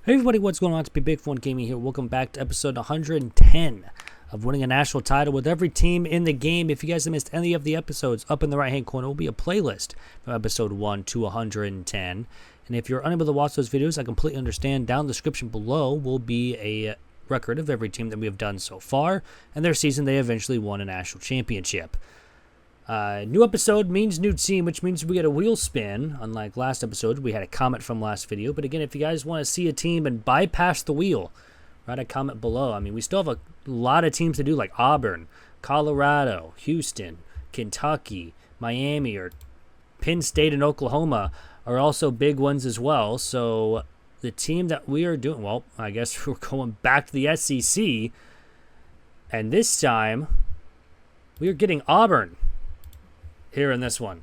Hey everybody, what's going on? It's Big Fun Gaming here. Welcome back to episode 110 of winning a national title with every team in the game. If you guys have missed any of the episodes, up in the right hand corner will be a playlist from episode 1 to 110. And if you're unable to watch those videos, I completely understand. Down in the description below will be a record of every team that we have done so far and their season they eventually won a national championship. New episode means new team, which means we get a wheel spin. Unlike last episode, we had a comment from last video. But again, if you guys want to see a team and bypass the wheel, write a comment below. I mean, we still have a lot of teams to do, like Auburn, Colorado, Houston, Kentucky, Miami, or Penn State and Oklahoma are also big ones as well. So the team that we are doing, well, I guess we're going back to the SEC. And this time, we are getting Auburn here in this one.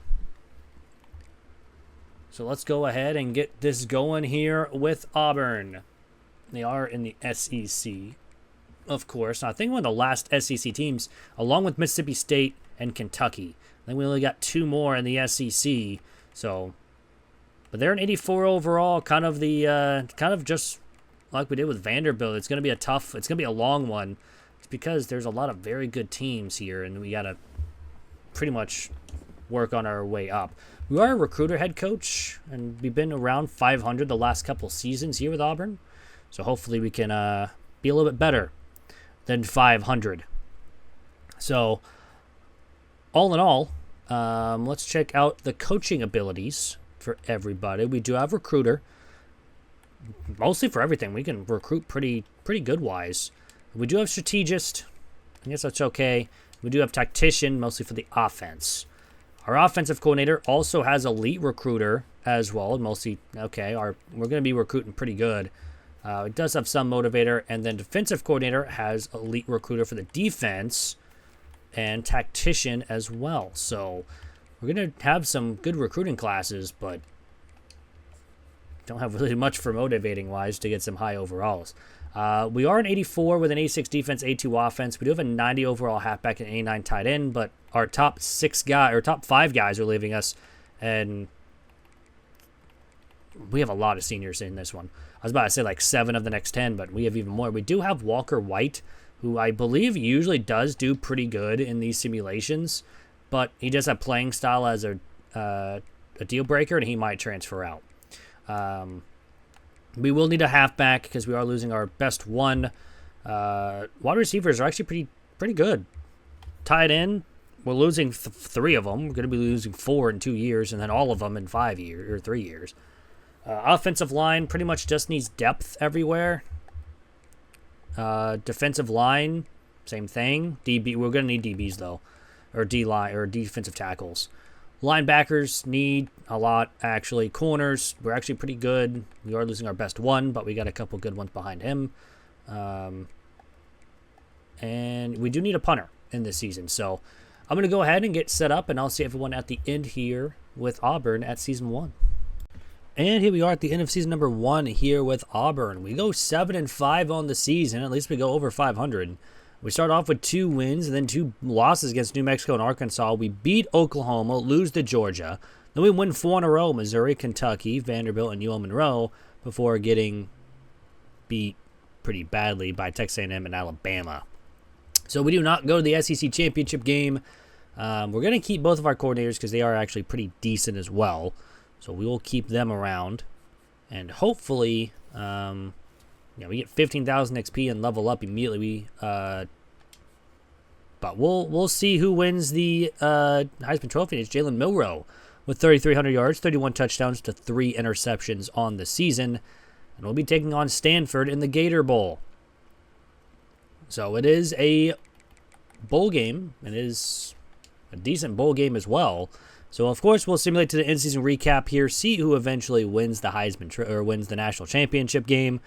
So let's go ahead and get this going here with Auburn. They are in the SEC, of course. Now, I think one of the last SEC teams, along with Mississippi State and Kentucky. I think we only got two more in the SEC. So, but they're an 84 overall, kind of just like we did with Vanderbilt. It's going to be it's going to be a long one. It's because there's a lot of very good teams here, and we got to pretty much work on our way up. We are a recruiter head coach, and we've been around 500 the last couple seasons here with Auburn. So hopefully we can be a little bit better than 500. So all in all, let's check out the coaching abilities for everybody. We do have recruiter, mostly for everything. We can recruit pretty good wise. We do have strategist. I guess that's okay. We do have tactician, mostly for the offense. Our offensive coordinator also has elite recruiter as well, mostly, okay, we're going to be recruiting pretty good. It does have some motivator, and then defensive coordinator has elite recruiter for the defense and tactician as well. So we're going to have some good recruiting classes, but don't have really much for motivating-wise to get some high overalls. We are an 84 with an 86 defense, 82 offense. We do have a 90 overall halfback and 89 tight end, but our top five guys are leaving us, and we have a lot of seniors in this one. I was about to say like 7 of the next 10, but we have even more. We do have Walker White, who I believe usually does do pretty good in these simulations, but he does have playing style as a deal breaker, and he might transfer out. We will need a halfback because we are losing our best one. Wide receivers are actually pretty good. Tight end, we're losing 3 of them. We're going to be losing 4 in 2 years, and then all of them in 5 years or 3 years. Offensive line pretty much just needs depth everywhere. Defensive line, same thing. DB, we're going to need DBs though, or D line or defensive tackles. Linebackers need a lot, actually. Corners, we're actually pretty good. We are losing our best one, but we got a couple good ones behind him. And we do need a punter in this season. So I'm going to go ahead and get set up, and I'll see everyone at the end here with Auburn at Season 1. And here we are at the end of Season number 1 here with Auburn. We go 7-5 on the season. At least we go over 500. We start off with 2 wins and then 2 losses against New Mexico and Arkansas. We beat Oklahoma, lose to Georgia. Then we win 4 in a row, Missouri, Kentucky, Vanderbilt, and UL Monroe, before getting beat pretty badly by Texas A&M and Alabama. So we do not go to the SEC championship game. We're going to keep both of our coordinators because they are actually pretty decent as well. So we will keep them around. And hopefully, we get 15,000 XP and level up immediately. But we'll see who wins the Heisman Trophy. It's Jalen Milroe with 3,300 yards, 31 touchdowns to 3 interceptions on the season. And we'll be taking on Stanford in the Gator Bowl. So it is a bowl game. It is a decent bowl game as well. So, of course, we'll simulate to the in-season recap here, see who eventually wins the Heisman or wins the national championship game.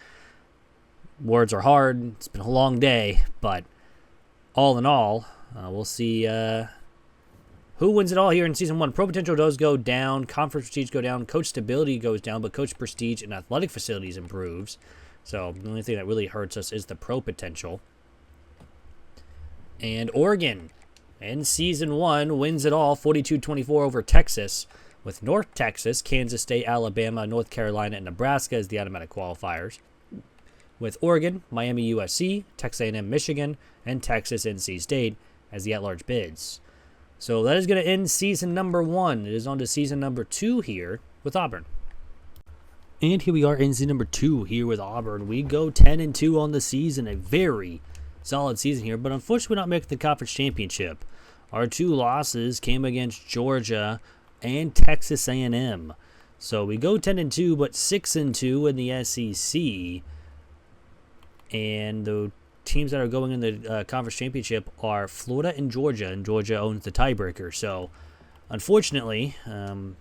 Words are hard. It's been a long day, but all in all, we'll see who wins it all here in Season 1. Pro potential does go down. Conference prestige go down. Coach stability goes down, but coach prestige and athletic facilities improves. So the only thing that really hurts us is the pro potential. And Oregon in Season 1 wins it all, 42-24 over Texas, with North Texas, Kansas State, Alabama, North Carolina, and Nebraska as the automatic qualifiers. with Oregon, Miami, USC, Texas A&M, Michigan, and Texas, NC State as the at-large bids. So that is going to end season number 1. It is on to season number 2 here with Auburn. And here we are in season number 2 here with Auburn. We go 10-2 on the season, a very solid season here, but unfortunately we're not making the conference championship. Our 2 losses came against Georgia and Texas A&M. So we go 10-2, but 6-2 in the SEC. And the teams that are going in the conference championship are Florida and Georgia owns the tiebreaker. So, unfortunately,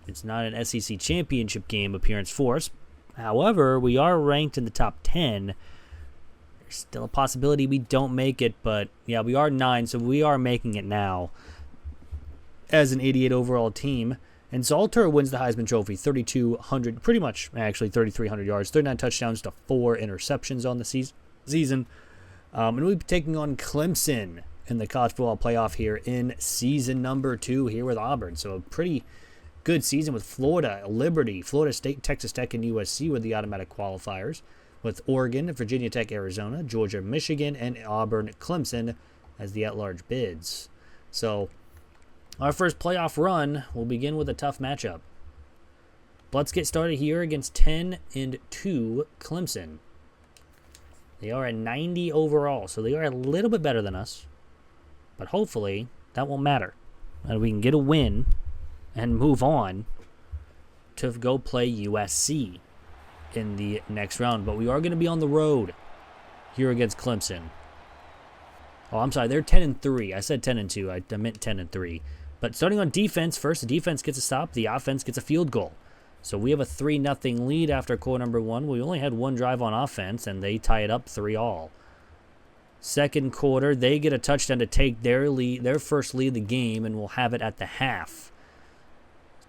it's not an SEC championship game appearance for us. However, we are ranked in the top 10. There's still a possibility we don't make it, but yeah, we are 9, so we are making it now as an 88 overall team. And Salter wins the Heisman Trophy, 3,200, pretty much actually 3,300 yards, 39 touchdowns to 4 interceptions on the season. And we'll be taking on Clemson in the college football playoff here in season number 2 here with Auburn. So a pretty good season with Florida, Liberty, Florida State, Texas Tech, and USC were the automatic qualifiers, with Oregon, Virginia Tech, Arizona, Georgia, Michigan, and Auburn, Clemson as the at-large bids. So our first playoff run will begin with a tough matchup. Let's get started here against 10-2 Clemson. They are at 90 overall, so they are a little bit better than us. But hopefully, that won't matter. And we can get a win and move on to go play USC in the next round. But we are going to be on the road here against Clemson. Oh, I'm sorry, they're 10-3. I said 10-2. I meant 10-3. But starting on defense, first the defense gets a stop, the offense gets a field goal. So we have a 3-0 lead after quarter number 1. We only had 1 drive on offense, and they tie it up 3-all. Second quarter, they get a touchdown to take their lead, their first lead of the game, and we'll have it at the half.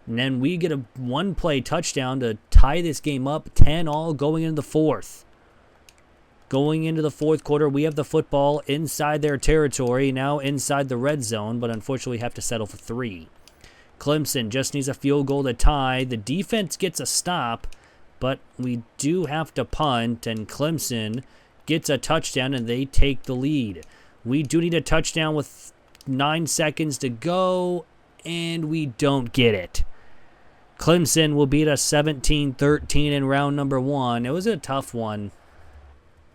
And then we get a 1-play touchdown to tie this game up 10-all going into the 4th. Going into the 4th quarter, we have the football inside their territory, now inside the red zone, but unfortunately have to settle for 3. Clemson just needs a field goal to tie. The defense gets a stop, but we do have to punt, and Clemson gets a touchdown, and they take the lead. We do need a touchdown with 9 seconds to go, and we don't get it. Clemson will beat us 17-13 in round number 1. It was a tough one.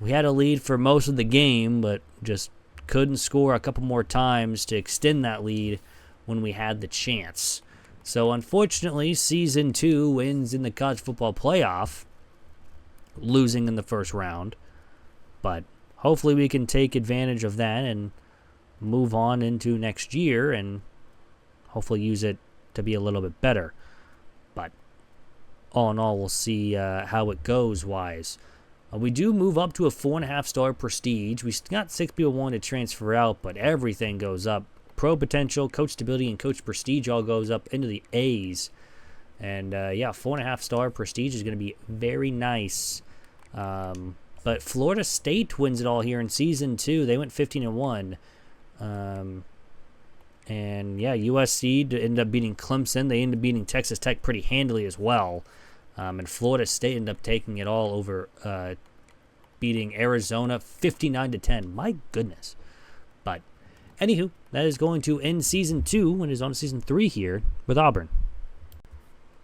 We had a lead for most of the game, but just couldn't score a couple more times to extend that lead when we had the chance. So unfortunately, season 2 wins in the college football playoff, losing in the first round. But hopefully we can take advantage of that and move on into next year and hopefully use it to be a little bit better. But all in all, we'll see how it goes wise. We do move up to a 4.5-star prestige. We got 6 people wanting to transfer out, but everything goes up. Pro potential, coach stability, and coach prestige all goes up into the A's. And, 4.5-star prestige is going to be very nice. But Florida State wins it all here in season 2. They went 15-1. USC ended up beating Clemson. They ended up beating Texas Tech pretty handily as well. And Florida State ended up taking it all over, beating Arizona 59-10. My goodness. But anywho, that is going to end season 2 and is on to season 3 here with Auburn.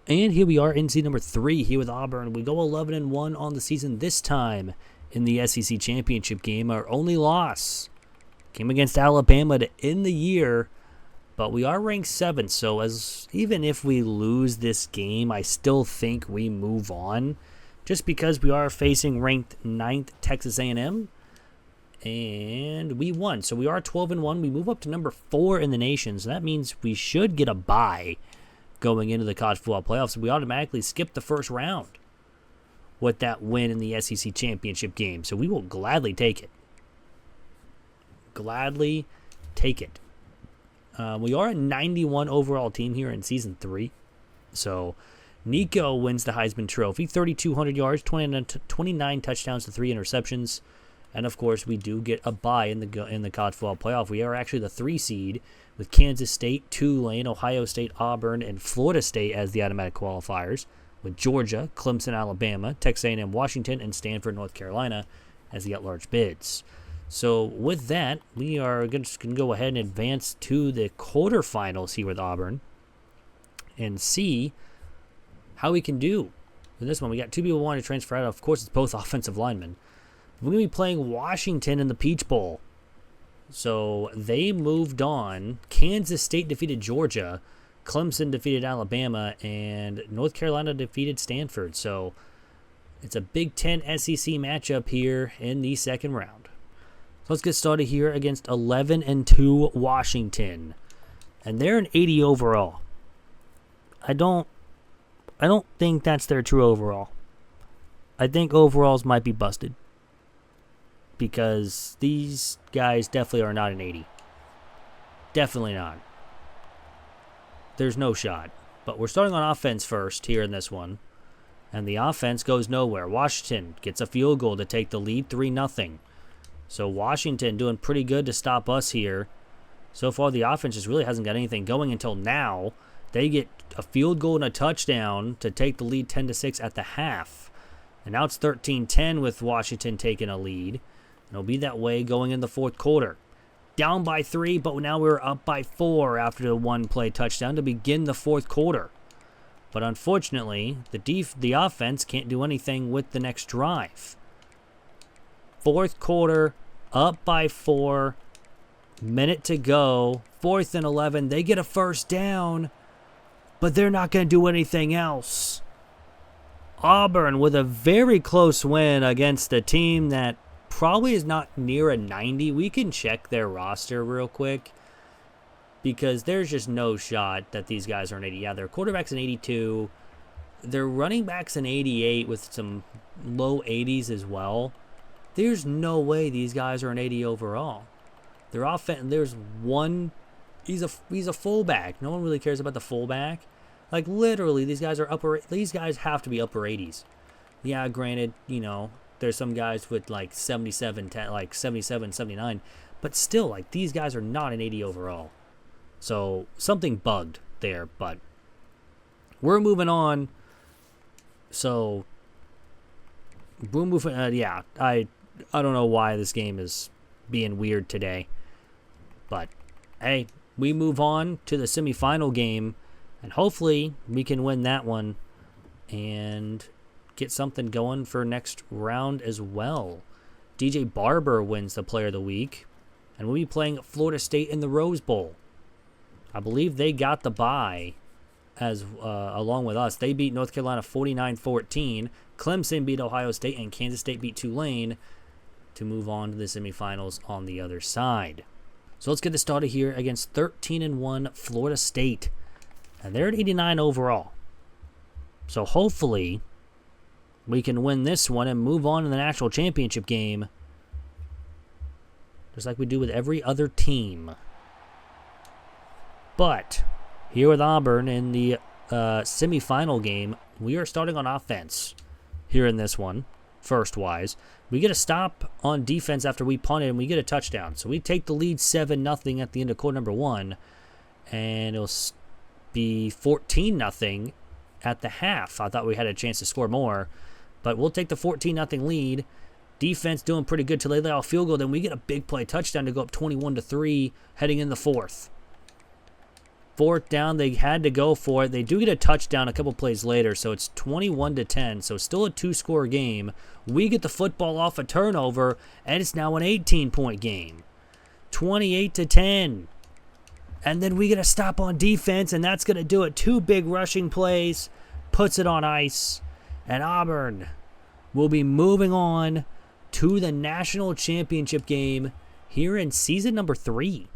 And here we are in season number 3 here with Auburn. We go 11-1 on the season this time in the SEC championship game. Our only loss came against Alabama to end the year, but we are ranked 7th. So even if we lose this game, I still think we move on, just because we are facing ranked 9th Texas A&M. And we won. So we are 12-1. We move up to number 4 in the nation. So that means we should get a bye going into the college football playoffs. We automatically skip the first round with that win in the SEC championship game. So we will gladly take it. Gladly take it. We are a 91 overall team here in season 3. So Nico wins the Heisman Trophy. 3,200 yards, 29 touchdowns to 3 interceptions. And, of course, we do get a bye in the college football playoff. We are actually the 3 seed with Kansas State, Tulane, Ohio State, Auburn, and Florida State as the automatic qualifiers, with Georgia, Clemson, Alabama, Texas A&M, Washington, and Stanford, North Carolina as the at-large bids. So with that, we are just going to go ahead and advance to the quarterfinals here with Auburn and see how we can do. In this one, we got two people wanting to transfer out. Of course, it's both offensive linemen. We're going to be playing Washington in the Peach Bowl. So they moved on. Kansas State defeated Georgia. Clemson defeated Alabama. And North Carolina defeated Stanford. So it's a Big Ten SEC matchup here in the second round. So let's get started here against 11-2 Washington. And they're an 80 overall. I don't think that's their true overall. I think overalls might be busted. Because these guys definitely are not an 80. Definitely not. There's no shot. But we're starting on offense first here in this one. And the offense goes nowhere. Washington gets a field goal to take the lead 3-0. So Washington doing pretty good to stop us here. So far the offense just really hasn't got anything going until now. They get a field goal and a touchdown to take the lead 10-6 at the half. And now it's 13-10 with Washington taking a lead. And it'll be that way going in the fourth quarter. Down by 3, but now we're up by 4 after the one-play touchdown to begin the fourth quarter. But unfortunately, the offense can't do anything with the next drive. Fourth quarter, up by 4, minute to go, 4th and 11. They get a first down, but they're not going to do anything else. Auburn with a very close win against a team that probably is not near a 90. We can check their roster real quick because there's just no shot that these guys are an 80. Yeah, their quarterback's an 82. Their running back's an 88 with some low 80s as well. There's no way these guys are an 80 overall. Their offense, there's one, he's a fullback. No one really cares about the fullback. Like literally, these guys have to be upper 80s. Yeah, granted, there's some guys with like 77, 79, but still, like these guys are not an 80 overall. So something bugged there, but we're moving on. So we're moving. I don't know why this game is being weird today, but hey, we move on to the semifinal game, and hopefully we can win that one and get something going for next round as well. DJ Barber wins the Player of the Week, and we'll be playing Florida State in the Rose Bowl. I believe they got the bye as along with us. They beat North Carolina 49-14. Clemson beat Ohio State, and Kansas State beat Tulane to move on to the semifinals on the other side. So let's get this started here against 13-1 Florida State, and they're at 89 overall. So hopefully we can win this one and move on to the national championship game, just like we do with every other team. But here with Auburn in the semifinal game, we are starting on offense here in this one. First-wise, we get a stop on defense after we punted, and we get a touchdown. So we take the lead 7-0 at the end of quarter number 1, and it'll be 14-0 at the half. I thought we had a chance to score more, but we'll take the 14-0 lead. Defense doing pretty good till they lay off field goal. Then we get a big play touchdown to go up 21-3 heading in the fourth. Fourth down, they had to go for it. They do get a touchdown a couple plays later, so it's 21-10. So still a 2-score game. We get the football off a turnover, and it's now an 18-point game. 28-10. And then we get a stop on defense, and that's going to do it. 2 big rushing plays, puts it on ice, and Auburn will be moving on to the national championship game here in season number 3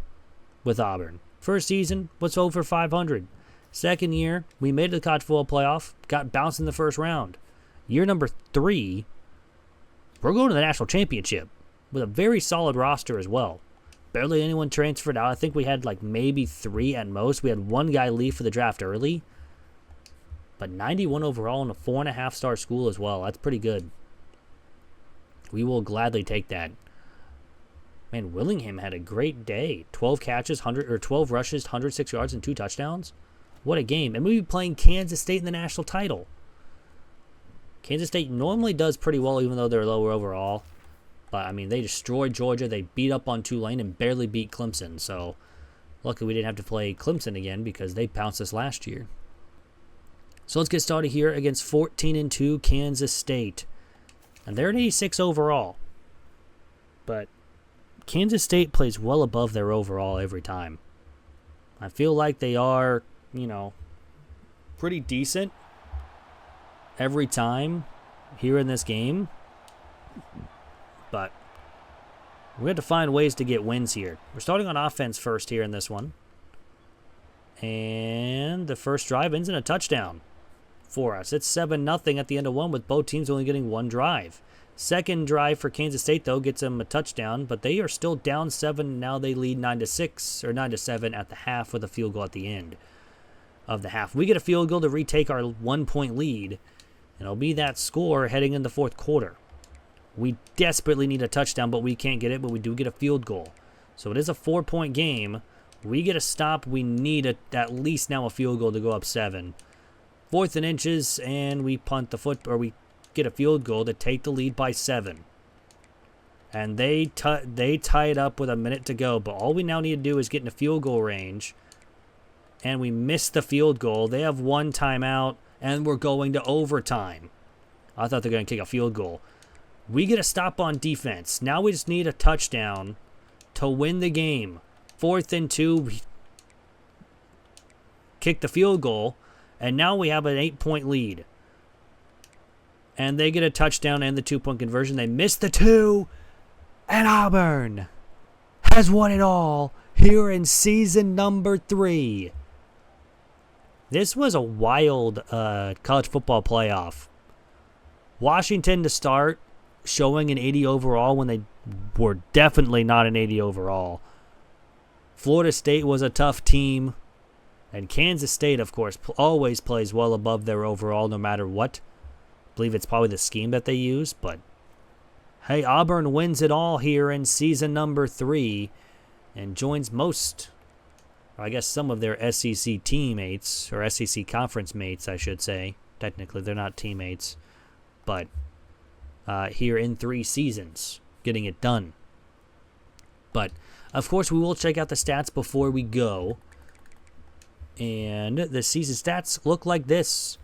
with Auburn. First season was over 500. Second year, we made it to the college football playoff, got bounced in the first round. Year number 3, we're going to the national championship with a very solid roster as well. Barely anyone transferred out. I think we had like maybe 3 at most. We had 1 guy leave for the draft early. But 91 overall in a 4.5-star school as well. That's pretty good. We will gladly take that. Man, Willingham had a great day. 12 catches, 12 rushes, 106 yards, and 2 touchdowns. What a game. And we'll be playing Kansas State in the national title. Kansas State normally does pretty well even though they're lower overall. But, I mean, they destroyed Georgia. They beat up on Tulane and barely beat Clemson. So, luckily we didn't have to play Clemson again because they pounced us last year. So, let's get started here against 14-2 Kansas State. And they're an 86 overall. But Kansas State plays well above their overall every time. I feel like they are, pretty decent every time here in this game. But we have to find ways to get wins here. We're starting on offense first here in this one. And the first drive ends in a touchdown for us. It's 7-0 at the end of one with both teams only getting one drive. Second drive for Kansas State, though, gets them a touchdown, but they are still down 7. Now they lead 9-6 or 9-7 at the half with a field goal at the end of the half. We get a field goal to retake our 1-point lead, and it'll be that score heading in the fourth quarter. We desperately need a touchdown, but we can't get it, but we do get a field goal. So it is a 4-point game. We get a stop. We need at least now a field goal to go up 7. 4th and inches, and we punt the we get a field goal to take the lead by 7. And they tie it up with a minute to go, but all we now need to do is get in a field goal range, and we miss the field goal. They have one timeout, and we're going to overtime. I thought they were going to kick a field goal. We get a stop on defense. Now we just need a touchdown to win the game. 4th and 2, we kick the field goal, and now we have an 8-point lead. And they get a touchdown and the 2-point conversion. They miss the 2, and Auburn has won it all here in season number 3. This was a wild college football playoff. Washington to start, showing an 80 overall when they were definitely not an 80 overall. Florida State was a tough team. And Kansas State, of course, always plays well above their overall no matter what. I believe it's probably the scheme that they use. But, hey, Auburn wins it all here in season number 3 and joins some of their SEC teammates, or SEC conference mates, I should say. Technically, they're not teammates. But here in 3 seasons, getting it done. But, of course, we will check out the stats before we go. And the season stats look like this.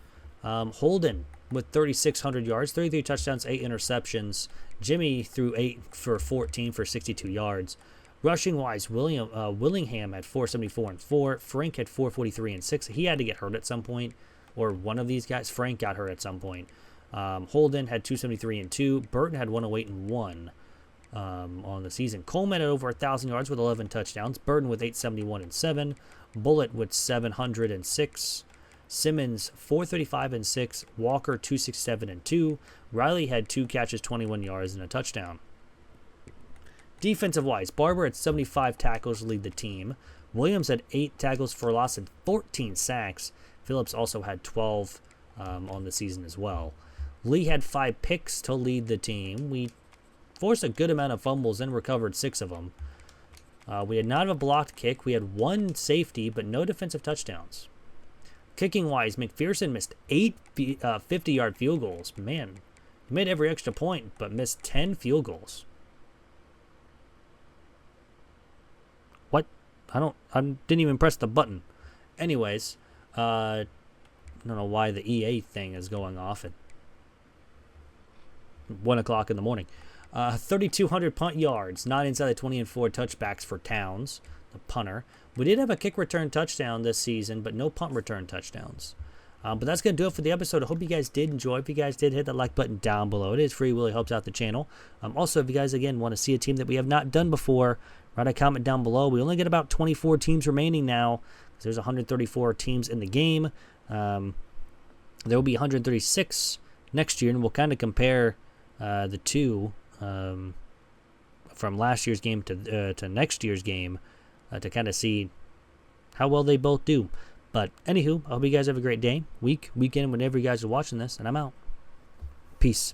Holden with 3,600 yards, 33 touchdowns, 8 interceptions. Jimmy threw 8 for 14 for 62 yards. Rushing-wise, Willingham had 474 and 4. Frank had 443 and 6. He had to get hurt at some point, or one of these guys. Frank got hurt at some point. Holden had 273 and 2. Burton had 108 and 1 on the season. Coleman had over 1,000 yards with 11 touchdowns. Burton with 871 and 7. Bullitt with 706. Simmons 435 and 6. Walker 267 and 2. Riley had 2 catches, 21 yards, and a touchdown. Defensive-wise, Barber had 75 tackles to lead the team. Williams had 8 tackles for loss and 14 sacks. Phillips also had 12 on the season as well. Lee had 5 picks to lead the team. We forced a good amount of fumbles and recovered 6 of them. We did not have a blocked kick. We had 1 safety, but no defensive touchdowns. Kicking-wise, McPherson missed 8 50-yard field goals. Man, he made every extra point, but missed 10 field goals. What? I didn't even press the button. Anyways, I don't know why the EA thing is going off at 1 o'clock in the morning. 3,200 punt yards, not inside the 20 and 4 touchbacks for Towns, the punter. We did have a kick return touchdown this season, but no punt return touchdowns. But that's going to do it for the episode. I hope you guys did enjoy. If you guys did, hit that like button down below. It is free, really helps out the channel. Also, if you guys, again, want to see a team that we have not done before, write a comment down below. We only get about 24 teams remaining now. There's 134 teams in the game. There will be 136 next year, and we'll kind of compare the two from last year's game to next year's game to kind of see how well they both do. But anywho, I hope you guys have a great day, week, weekend, whenever you guys are watching this, and I'm out. Peace.